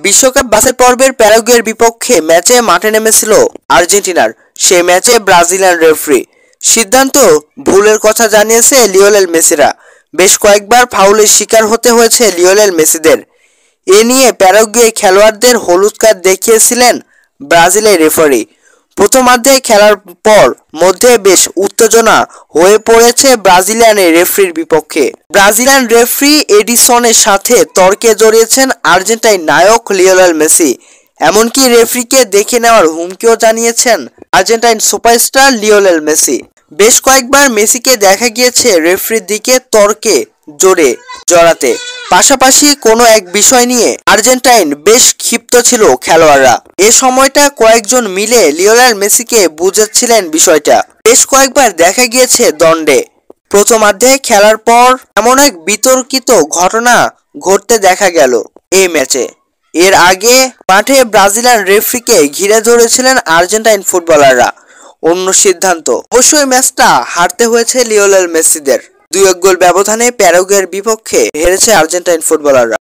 বিশ্বকাপ বাছাই পর্বের প্যারাগুয়ের বিপক্ষে ম্যাচে মাঠে নেমেছিল আর্জেন্টিনার। সেই ম্যাচে ব্রাজিলিয়ান রেফারি সিদ্ধান্ত ভুলের কথা জানিয়েছে লিওনেল মেসিরা। বেশ কয়েকবার ফাউলের শিকার হতে হয়েছে লিওনেল মেসিদের। এ নিয়ে প্যারাগুয়ে খেলোয়াড়দের হলুদ কার্ড দেখিয়েছিলেন ব্রাজিলের রেফারি। প্রথমার্ধে খেলার পর মধ্যে বেশ উত্তেজনা হয়ে পড়েছে ব্রাজিলিয়ান রেফারির বিপক্ষে। ব্রাজিলিয়ান রেফারি এডিসনের সাথে তর্কে জড়িয়েছেন আর্জেন্টাইন নায়ক লিওনেল মেসি। এমনকি রেফারিকে দেখে নেওয়ার হুমকিও জানিয়েছেন আর্জেন্টাইন সুপারস্টার লিওনেল মেসি। বেশ কয়েকবার মেসিকে দেখা গিয়েছে রেফারির দিকে তর্কে জড়াতে। পাশাপাশি কোনো এক বিষয় নিয়ে আর্জেন্টাইন বেশ ক্ষিপ্ত ছিল খেলোয়াড়রা। এ সময়টা কয়েকজন মিলে লিওনেল মেসিকে বুঝাচ্ছিলেন বিষয়টা। বেশ কয়েকবার দেখা গিয়েছে দণ্ডে। প্রথমার্ধে খেলার পর এমন এক বিতর্কিত ঘটনা ঘটতে দেখা গেল এই ম্যাচে। এর আগে মাঠে ব্রাজিলিয়ান রেফারিকে ঘিরে ধরেছিলেন আর্জেন্টাইন ফুটবলাররা। অন্য সিদ্ধান্ত। অবশ্যই ম্যাচটা হারতে হয়েছে লিওনেল মেসিদের। 2-1 গোল ব্যবধানে প্যারাগুয়ের বিপক্ষে হেরেছে আর্জেন্টাইন ফুটবলাররা।